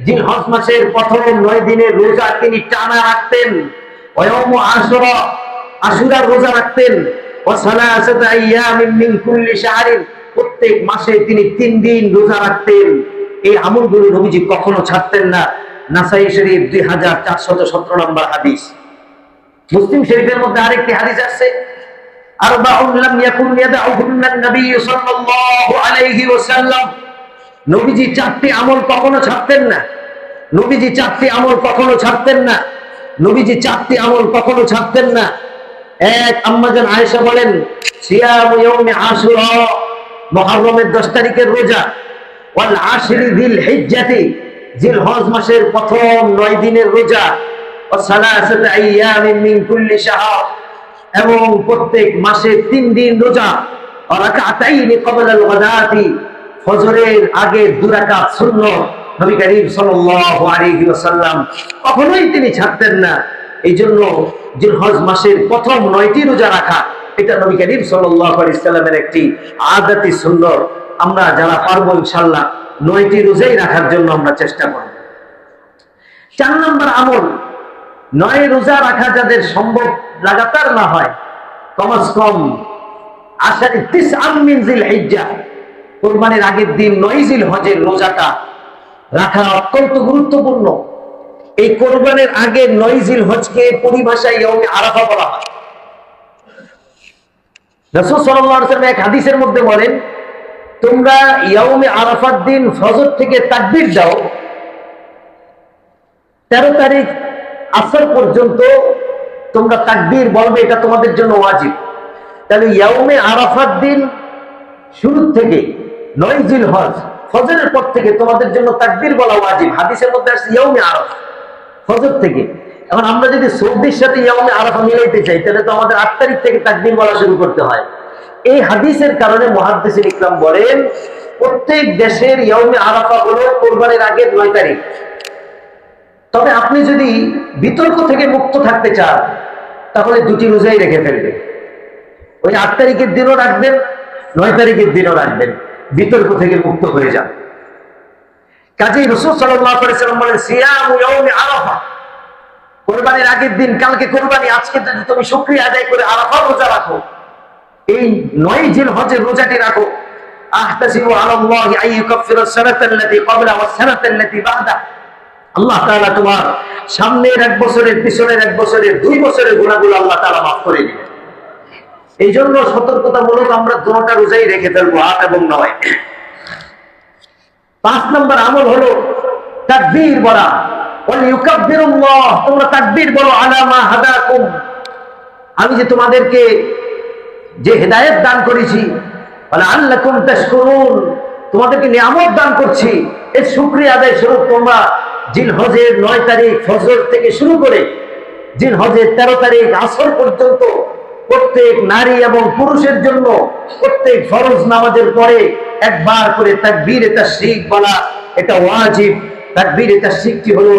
জিলহজ মাসের প্রথম 9 দিনের রোজা তিনি টানা রাখতেন। ওয়া ইয়াউমু আশুরা, আশুরার রোজা রাখতেন। ওয়া সালাসাতা আইয়ামিন মিন কুল্লি শাহরিন, প্রত্যেক মাসে তিনি 3 দিন রোজা রাখতেন। এই আমলগুলো নবীজি কখনো ছাড়তেন না। নাসাই শরীফ 2417 নম্বর হাদিস। মুসলিম শরীফের মধ্যে আরেকটি হাদিস আছে, আরবাউন লাম ইয়াকুন ইয়াদউহুন্না নবী সাল্লাল্লাহু আলাইহি ওয়াসাল্লাম, নবীজি 4টি আমল কখনো ছাড়তেন না, নবীজি 4টি আমল কখনো ছাড়তেন না, নবীজি 4টি আমল কখনো ছাড়তেন না। এক, আম্মাজান আয়েশা বলেন, সিয়ামু ইয়াউমি আশুরা, মুহররমের 10 তারিখের রোজা, ওয়াল আশরি যিল হিজ্জাতি, জিলহজ মাসের প্রথম 9 দিনের রোজা, ওয়া সালাসাতু আইয়ামিন মিন কুল্লি শাহর, এবং প্রত্যেক মাসে 3 দিন রোজা, ওয়া রাকাতাইনি ক্বাবলা আল গাদাতি, ফজরের আগে 2 রাকাত সুন্নাত নবী করিম সাল্লাল্লাহু আলাইহি ওয়াসাল্লাম কখনোই তিনি ছাড়তেন না। এই জন্য জিলহজ মাসের প্রথম 9টি রোজা রাখা, এটা নবী করিম সাল্লাল্লাহু আলাইহি ওয়াসাল্লামের একটি আদতি সুন্নাত। আমরা যারা পারবো ইনশাআল্লাহ 9টি রোজাই রাখার জন্য আমরা চেষ্টা করব। 4 নম্বর আমল, 9 রোজা রাখা যাদের সম্ভব লাগাতার না হয়, কমস কম আশারি 9 মিন জিলহিজ্জা, কুরবানির আগের দিন 9 জিলহজের রোজাটা রাখা অত্যন্ত গুরুত্বপূর্ণ। এই কোরবানির আগে 9 জিলহজকে পরিভাষায় ইয়াউমে আরাফা বলা হয়। রাসূল সাল্লাল্লাহু আলাইহি ওয়াসাল্লাম এক হাদিসের মধ্যে বলেন, তোমরা ইয়াউমে আরাফার দিন ফজর থেকে তাকবীর দাও, 13 তারিখ আসর পর্যন্ত তোমরা তাকবীর বলবে, এটা তোমাদের জন্য ওয়াজিব। তাহলে ইয়াউমে আরাফার দিন শুরু থেকে 9 জিলহজ ফজরের পর থেকে তোমাদের জন্য তাকবীর বলা ওয়াজিব। হাদিসের মধ্যে আছে ইয়াউমে আরাফা, ফজর থেকে। এখন আমরা যদি সৌদির সাথে ইয়াউমে আরাফা মিলাইতে চাই, তাহলে তো আমাদের 8 তারিখ থেকে তাকবীর বলা শুরু করতে হয়। এই হাদিসের কারণে মুহাদ্দিসিন ইকরাম বলেন, প্রত্যেক দেশের ইয়াউমে আরাফা হলো কুরবানির আগে 9 তারিখ। তবে আপনি যদি বিতর্ক থেকে মুক্ত থাকতে চান, তাহলে 2টি রোজাই রেখে ফেলবেন। ওই 8 তারিখের দিনও রাখবেন, 9 তারিখের দিনও রাখবেন, বিতর্ক থেকে মুক্ত হয়ে যান। কাজেই রাসূল সাল্লাল্লাহু আলাইহি ওয়াসাল্লাম বলেন, সিয়ামু ইয়াউমি আরাফা, কুরবানির আগের দিন, কালকে কুরবানি, আজকে যদি তুমি শুকরিয়া আদায় করে আরাফা রোজা রাখো, এই 9 জিলহজের রোজাটি রাখো, আহতাসিবু আলাল্লাহি আইয়ুকাফিরা সানাতাল্লাতী ক্বাবলা ওয়াস সানাতাল্লাতী বা'দা, আল্লাহ তাআলা তোমার সামনের 1 বছরের, পিছনের 1 বছরের, 2 বছরের গুনাহগুলো আল্লাহ তাআলা মাফ করে দিবেন। এই জন্য সতর্কতামূলক আমরা দুটো রোজাই রেখে ফেলবো, 8 এবং 9। 5 নম্বর আমল হলো তাকবীর বলা, ওয়াল ইউকাব্বিরুল্লাহ, তোমরা তাকবীর বলো, আলা মা হাদাকুম, আমি যে তোমাদেরকে যে হেদায়েত দান করেছি, ওয়ালা আল্লাকুম তাশকুরুন, তোমাদেরকে নিয়ামত দান করছি, এর শুকরিয়া আদায় স্বরূপ তোমরা জিলহজের 9 তারিখ ফজর থেকে শুরু করে জিলহজের 13 তারিখ আসর পর্যন্ত প্রত্যেক নারী এবং পুরুষের জন্য প্রত্যেক ফরজ নামাজের পরে একবার করে তাকবীরে তাশরিক বলা, এটা ওয়াজিব। তাকবীরে তাশরিকটি হলো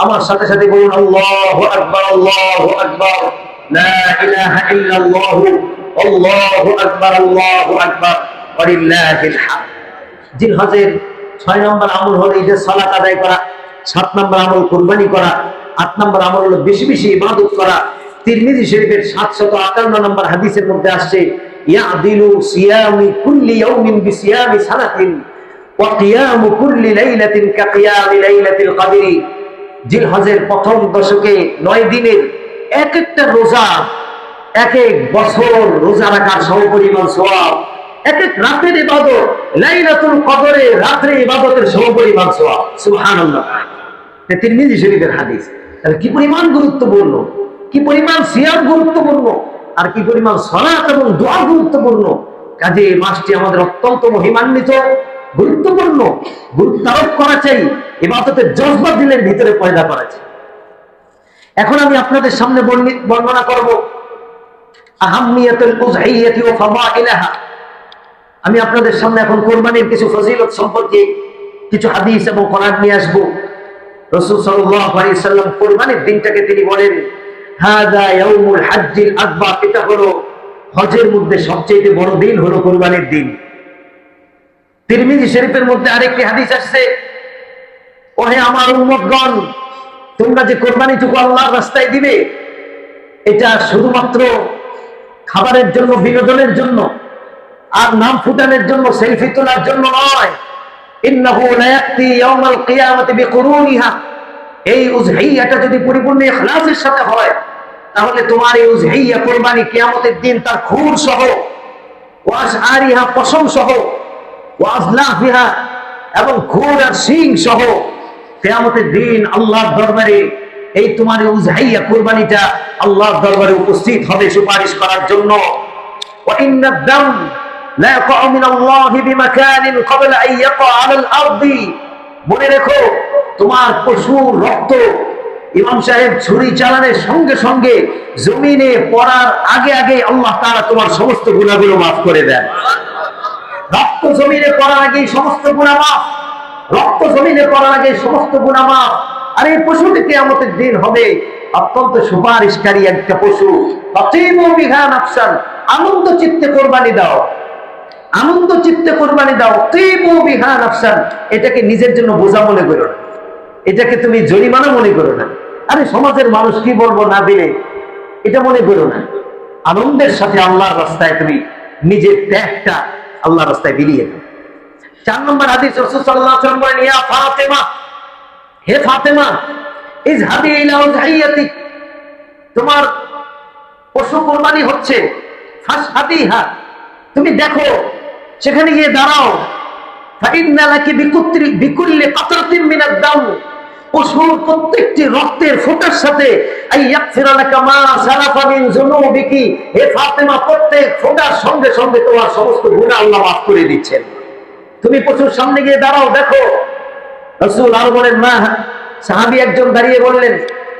আমার সাথে সাথে বলুন আল্লাহু আকবার, আল্লাহু আকবার, লা ইলাহা ইল্লাল্লাহু, আল্লাহু আকবার, আল্লাহু আকবার, ওয়ালিল্লাহিল হামদ। জিলহজের 6 নম্বর আমল হলো ঈদের সালাত আদায় করা, 7 নম্বর আমল কুরবানি করা, 8 নম্বর আমল হলো বেশি বেশি ইবাদত করা। তিরমিজি শরীফের 758 নম্বর হাদিসের মধ্যে আসছে, ইয়াদিলু সিয়ামি কুল্লি ইয়াউমিন বিসিয়ামি সানাতিন ওয়া কিয়ামু কুল্লি লাইলাতিন কাকিয়ামি লাইলাতিল কদরি। জিলহজের প্রথম দশকে 9 দিনের এক একটা রোজা এক এক বছর রোজা রাখার সমপরিমাণ সওয়াব, এক এক রাতের ইবাদত লাইলাতুল কদরে রাতের ইবাদতের সমপরিমাণ সওয়াব। সুবহানাল্লাহ। এটা তিরমিজি শরীফের হাদিস। তাহলে কি পরিমাণ গুরুত্বপূর্ণ, কি পরিমাণ সিয়াম গুরুত্বপূর্ণ, আর কি পরিমাণ সালাত এবং দোয়া গুরুত্বপূর্ণ। কাজে এই মাসটি আমাদের অত্যন্ত মহিমান্বিত, গুরুত্বপূর্ণ, গুরুত্ব আরোপ করা চাই, ইবাদতের জজবা দিলের ভিতরে পয়দা করা চাই। এখন আমি আপনাদের সামনে বর্ণনা করব আহাম্মিয়াতুল উযহিয়্যাতি ওয়া ফাদাইলাহা। আমি আপনাদের সামনে এখন কুরবানির কিছু ফজিলত সম্পর্কে কিছু হাদিস এবং কোরআন নিয়ে আসবো। রাসূল সাল্লাল্লাহু আলাইহি সাল্লাম কুরবানির দিনটাকে তিনি বলেন হাযা ইয়াউমুল হাজ্জিল আকবার, এটা হলো হজের মধ্যে সবচেয়ে বড় দিন হলো কুরবানির দিন। তিরমিজি শরীফের মধ্যে আরেকটি হাদিস আসছে, ওহে আমার উম্মতগণ, তোমরা যে কুরবানিটুকু আল্লাহর রাস্তায় দিবে এটা শুধুমাত্র খাবারের জন্য, বিনোদনের জন্য আর নাম ফুটানোর জন্য, সেলফি তোলার জন্য নয়। ইন্নাহু লা ইয়াতি ইয়াউমাল কিয়ামাতি বিকুরুনিহা। এই উযহিয়াটা যদি পরিপূর্ণ ইখলাসের সাথে হয় তাহলে তোমার এই উযহিয়া কুরবানি কিয়ামতের দিন তার খুর সহ, ওয়াশআরিহা পশম সহ, ওয়াজলাফিহা এবং খুর আর শিং সহ কিয়ামতের দিন আল্লাহর দরবারে এই তোমার এই উযহিয়া কুরবানিটা আল্লাহর দরবারে উপস্থিত হবে সুপারিশ করার জন্য। ওয়া ইন্নাদ দাম লা ইয়াকাউ মিনাল্লাহি বিমাকানিন ক্বাবলা আন ইয়াকা আলাল আরদি। মনে রেখো, তোমার পশুর রক্ত ইমাম সাহেব ছুরি চালানোর সঙ্গে সঙ্গে জমিনে পড়ার আগে আগে আল্লাহ তাআলা তোমার সমস্ত গুনাহগুলো মাফ করে দেন। রক্ত জমিনে পড়ার আগে সমস্ত গুনাহ মাফ, রক্ত জমিনে পড়ার আগে সমস্ত গুনাহ মাফ। আর এই পশুটি কিয়ামতের দিন হবে অত্যন্ত সুপারিশকারী একটা পশু। ফাতিমু বিহা নাফসান, আনন্দ চিত্তে কুরবানি দাও, আনন্দ চিত্তে কুরবানি দাও। তিমু বিহা নাফসান, এটাকে নিজের জন্য বোঝা মনে করো না, এটাকে তুমি জরিমানা মনে করো না। আরে সমাজের মানুষ কি বলবো না দিলে এটা মনে করো না। আনন্দের সাথে আল্লাহর রাস্তায় তুমি নিজের ত্যাগটা আল্লাহর রাস্তায় বিলিয়ে দাও। 4 নম্বর হাদিস, রাসূল সাল্লাল্লাহু আলাইহি ওয়াসাল্লাম বলেন, ইয়া ফাতেমা, হে ফাতেমা, ইযহাবি ইলা উযহিয়াতিক, তোমার পশু কুরবানি হচ্ছে, ফাশহাদিহা, তুমি দেখো, সেখানে গিয়ে দাঁড়াও। ফাইন্না লাকি বিকুল্লি কাতরাতিন মিনাদ দাম, পশুর প্রত্যেকটি রক্তের ফোঁটার সাথে আইয়াগফিরা লাকা মা সালাফা মিন যুনুবিকি, হে ফাতেমা, প্রত্যেক ফোঁটার সঙ্গে সঙ্গে তোমার সমস্ত গুনাহ আল্লাহ মাফ করে দিচ্ছেন। তুমি পশুর সামনে গিয়ে দাঁড়াও, দেখো। রাসূল আর বলেন, মা, সাহাবী একজন দাঁড়িয়ে বললেন,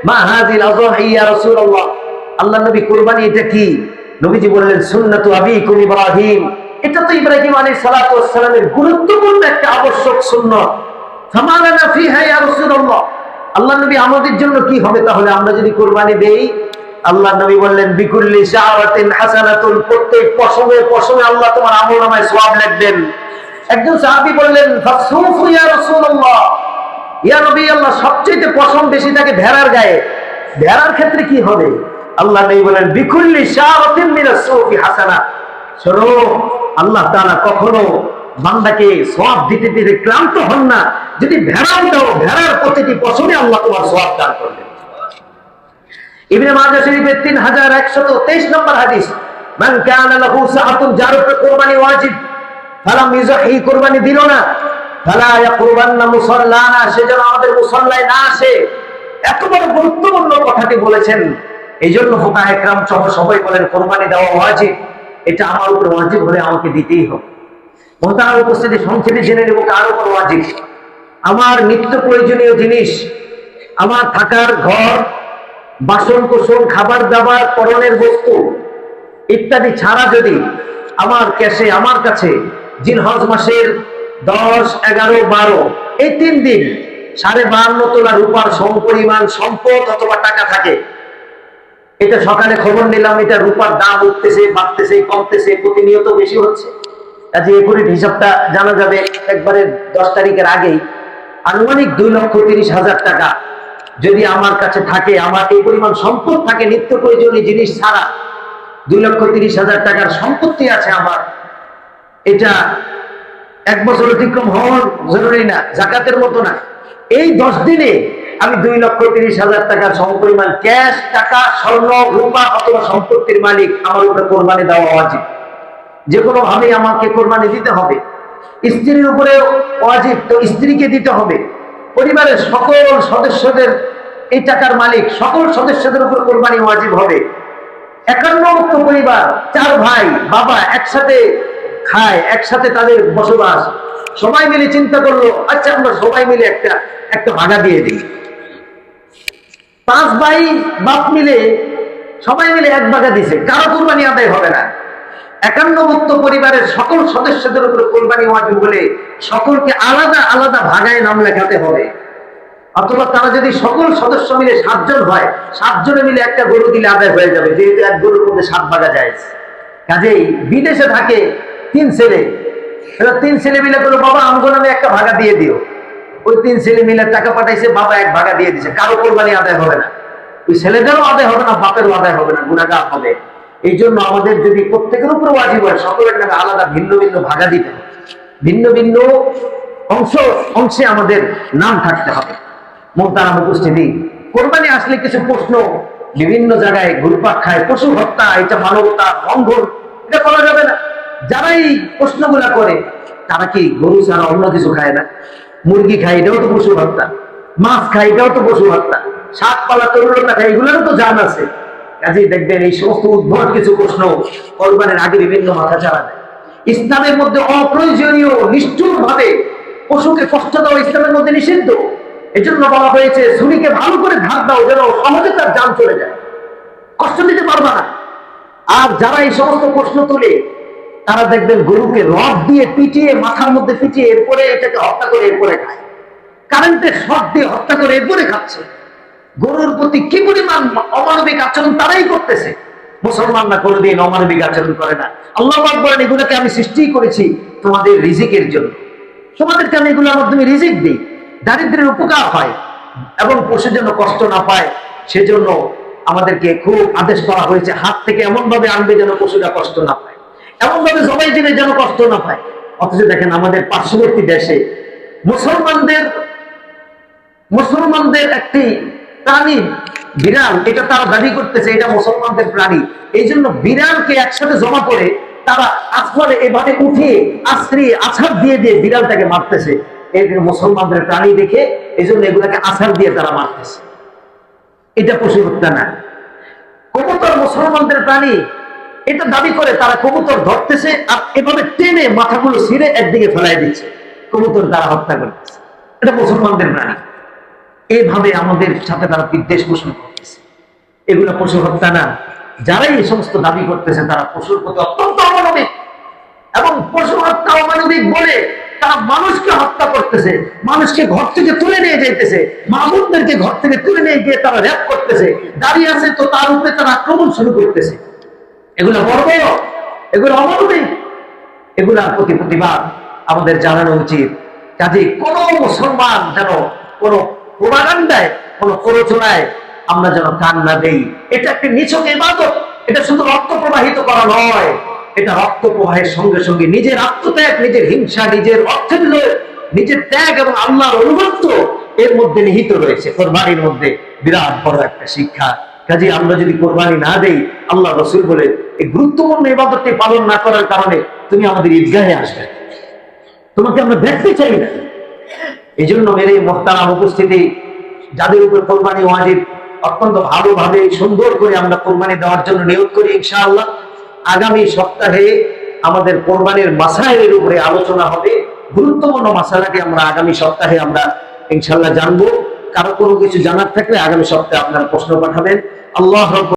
মা হাযিল আযহি ইয়া রাসূলুল্লাহ, আল্লাহর নবী কুরবানি এটা কি? নবীজি বললেন, সুন্নাতু আবিকুম ইব্রাহিম, এটা তো ইব্রাহিম আলাইহিস সালাতু ওয়াস সালামের গুরুত্বপূর্ণ একটা আবশ্যক সুন্নাত। ফামা লানা ফিহা ইয়া রাসূলুল্লাহ, আল্লাহর নবী আমাদের জন্য কি হবে তাহলে আমরা যদি কুরবানি দেই? আল্লাহর নবী বললেন, বিকুল্লি শাআরাতিন হাসানাতুন, প্রত্যেক পশমে পশমে আল্লাহ তোমার আমলনামায় সওয়াব লিখবেন। একজন সাহাবী বললেন, ফাসুফু ইয়া রাসূলুল্লাহ, ইয়া নবী আল্লাহ, সবচেয়ে পশম বেশি থাকে ভেড়ার গায়ে, ভেড়ার ক্ষেত্রে কি হবে? আল্লাহ নবী বলেন, বিকুল্লি শাআরাতিন মিনাস সুফি হাসানা। শোনো, আল্লাহ তাআলা কখনো বান্দাকে সওয়াব দিতে দিতে ক্লান্ত হন না। যদি ভেড়াও দাও, ভেড়ার প্রতিটি পশমে আল্লাহ তোমার সওয়াব দান করবেন। ইবনে মাজাহ শরীফের 3123 নম্বর হাদিস, মান কানা লাহু সাআতুন, যার উপর কুরবানি ওয়াজিব, ফালাম ইউযহি, কুরবানি দিল না, ফালা ইয়াকুরবান্না মুসাল্লানা, সে যেন আমাদের মুসাল্লায় না আসে। এত বড় গুরুত্বপূর্ণ কথাটি বলেছেন। এই জন্য ফুকাহা ইকরাম সবাই বলেন কুরবানি দেওয়া ওয়াজিব, এটা আমার উপর ওয়াজিব হলে আমাকে দিতেই হবে। মোহতারাম উপস্থিতি, সংক্ষেপে জেনে নেব কার উপর ওয়াজিব। আমার নিত্য প্রয়োজনীয় জিনিস, আমার থাকার ঘর, বাসন কোসন, খাবার দাবার, পরনের বস্তু ইত্যাদি ছাড়া যদি আমার ক্যাশে, আমার কাছে জিলহজ মাসের 10, 11, 12 এই 3 দিন 52.5 তোলা রূপার সমপরিমাণ সম্পদ অথবা টাকা থাকে, এটা সকালে খবর নিলাম, এটা রূপার দাম উঠতেছে, বাড়তেছে, কমতেছে, প্রতিনিয়ত বেশি হচ্ছে। কাজে একুরেট হিসাবটা জানা যাবে একবারে 10 তারিখের আগেই। আনুমানিক 2,30,000 টাকা যদি আমার কাছে থাকে, আমার এই পরিমাণ সম্পদ থাকে, নিত্য প্রয়োজনীয় জিনিস ছাড়া 2,30,000 টাকার সম্পত্তি আছে আমার, এটা 1 বছর অতিক্রম হওয়ার জরুরি না, জাকাতের মতো না। এই 10 দিনে আমি 2,30,000 টাকার সমপরিমাণ ক্যাশ টাকা, স্বর্ণ, রূপা অথবা সম্পত্তির মালিক, আমার উপরে কোরবানি দেওয়া ওয়াজিব। যে কোনো ভাবে আমাকে কোরবানি দিতে হবে। স্ত্রীর উপরে ওয়াজিব, তো স্ত্রীকে দিতে হবে। পরিবারের সকল সদস্যদের, এই টাকার মালিক সকল সদস্যদের উপর কোরবানি ওয়াজিব হবে। 51 পরিবার, 4 ভাই, বাবা একসাথে খায়, একসাথে তাদের বসবাস, সবাই মিলে চিন্তা করলো, আচ্ছা আমরা সবাই মিলে একটা ভাগা দিয়ে দিই। 5 ভাই বাপ মিলে সবাই মিলে 1 ভাগা দিছে, কারো কোরবানি আদায় হবে না। 51 পরিবারের সকল সদস্যদের উপর কোরবানি ওয়াজিব বলে সকলকে আলাদা আলাদা ভাগায় নাম লেখাতে হবে। অথবা তারা যদি সকল সদস্য মিলে 7 জন হয়, 7 জনে মিলে একটা গরু দিলে আদায় হয়ে যাবে, যেহেতু এক গরুর মধ্যে 7 ভাগা যায়। কাজেই বিদেশে থাকে 3 ছেলে, 3 ছেলে মিলে বললো বাবা আমগো নামে একটা ভাগা দিয়ে দিও। ওই 3 ছেলে মিলে টাকা পাঠাইছে, বাবা 1 ভাগা দিয়ে দিছে, কারো কোরবানি আদায় হবে না। ওই ছেলেদেরও আদায় হবে না, বাপেরও আদায় হবে না, গুনাহগার হবে। এই জন্য আমাদের যদি প্রত্যেকের উপর ওয়াজিব হয়, সকলের নামে আলাদা ভিন্ন ভিন্ন ভাগা দিতে হবে, ভিন্ন ভিন্ন অংশে আমাদের নাম থাকতে হবে। মোহতারাম উপস্থিতি, কোরবানি আসলে কিছু প্রশ্ন বিভিন্ন জায়গায় ঘুরপাক খায়। পশু হত্যা, এটা মানবতা লঙ্ঘন, এটা করা যাবে না। যারা এই প্রশ্নগুলা করে তারা কি গরু ছাড়া অন্য কিছু খায় না? মুরগি খায়, এটাও তো পশু হত্যা। মাছ খায়, এটাও তো পশু হত্যা। শাক পালা, তরুলতা খায়, এগুলোরও তো জান আছে। কাজেই দেখবেন এই সমস্ত উদ্ভট কিছু প্রশ্ন কোরবানির আগে বিভিন্ন মাথা চাড়া দেয়। ইসলামের মধ্যে অপ্রয়োজনীয় নিষ্ঠুর ভাবে পশুকে কষ্ট দেওয়া ইসলামের মধ্যে নিষিদ্ধ। এজন্য বলা হয়েছে ছুরিকে ভালো করে ধার দাও, যেন সহজে তার জান চলে যায়, কষ্ট দিতে পারবা না। আর যারা এই সমস্ত প্রশ্ন তুলে তারা দেখবেন গরুকে রড দিয়ে পিটিয়ে, মাথার মধ্যে পিটিয়ে, এরপরে এটাকে হত্যা করে এরপরে খায়, কারেন্টের শর্ট দিয়ে হত্যা করে এরপরে খাচ্ছে। গরুর প্রতি কি পরিমাণ অমানবিক আচরণ তারাই করতেছে। মুসলমানরা কোনোদিন অমানবিক আচরণ করে না। আল্লাহ পাক বলেন এগুলোকে আমি সৃষ্টি করেছি তোমাদের রিজিকের জন্য, তোমাদেরকে আমি এগুলোর মাধ্যমে রিজিক দিই, দারিদ্রের উপকার হয় এবং পশু যেন কষ্ট না পায়, সেজন্য আমাদেরকে খুব আদেশ করা হয়েছে হাত থেকে এমন ভাবে আনবে যেন পশুরা কষ্ট না পায়, এমন ভাবে জবাই দিলে যেন কষ্ট না পায়। অথচ দেখেন আমাদের পার্শ্ববর্তী দেশে মুসলমানদের একটি প্রাণী বিড়াল, এটা তারা দাবি করতেছে এটা মুসলমানদের প্রাণী। এই জন্য বিড়ালকে একসাথে জমা করে তারা আসমানে এভাবে উঠিয়ে আছাড় দিয়ে দিয়ে বিড়ালটাকে মারতেছে। এই মুসলমানদের প্রাণী দেখে এই জন্য এগুলাকে আছাড় দিয়ে তারা মারতেছে। এটা পশু হত্যা না। কবুতর মুসলমানদের প্রাণী, এটা দাবি করে তারা কবুতর ধরতেছে আর এভাবে টেনে মাথাগুলো ছিঁড়ে একদিকে ফেলাই দিচ্ছে, কবুতর তারা হত্যা করতেছে। এটা মুসলমানদের প্রাণী। এইভাবে আমাদের সাথে তারা বিদ্বেষ পোষণ করতেছে। এগুলো পশু হত্যা না। যারাই এই সমস্ত দাবি করতেছে তারা পশুর প্রতি অত্যন্ত অমানবিক, এবং পশু হত্যা অমানবিক বলে তারা মানুষকে হত্যা করতেছে, মানুষকে ঘর থেকে তুলে নিয়ে যাইতেছে, মামুনদেরকে ঘর থেকে তুলে নিয়ে গিয়ে তারা র্যাপ করতেছে, দাঁড়িয়ে আছে তো তার উপরে তারা আক্রমণ শুরু করতেছে। এগুলো বর্বর, এগুলো অমানবিক, এগুলার প্রতি প্রতিবাদ আমাদের জানানো উচিত। কাজে কোন মুসলমান যেন কোন প্রোপাগান্ডায়, কোন প্ররোচনায় আমরা যেন কান না দেই। এটা একটি নিছক ইবাদত। এটা শুধু রক্ত প্রবাহিত করা নয়, এটা রক্ত প্রবাহের সঙ্গে সঙ্গে নিজের আত্মত্যাগ, নিজের হিংসা, নিজের অর্থের লোভ, নিজের ত্যাগ এবং আল্লাহর অনুগত্য এর মধ্যে নিহিত রয়েছে। কোরবানির মধ্যে বিরাট বড় একটা শিক্ষা। কাজে আমরা যদি কোরবানি না দেই, আল্লাহ রাসূল বলে এই গুরুত্বপূর্ণ ইবাদতটি পালন না করার কারণে তুমি আমাদের ঈদগাহে আসবে, তোমাকে আমরা দেখতে চাই না। এই জন্য মেরে মুহতারাম উপস্থিতি, যাদের উপর কোরবানি ওয়াজিব, অত্যন্ত ভালোভাবে সুন্দর করে আমরা কোরবানি দেওয়ার জন্য নিয়ত করি। ইনশাআল্লাহ আগামী সপ্তাহে আমাদের কোরবানির মাসাইলের উপরে আলোচনা হবে। গুরুত্বপূর্ণ মাসালাকে আমরা আগামী সপ্তাহে আমরা ইনশাআল্লাহ জানবো। কারো কোনো কিছু জানার থাকলে আগামী সপ্তাহে আপনারা প্রশ্ন পাঠাবেন। আল্লাহ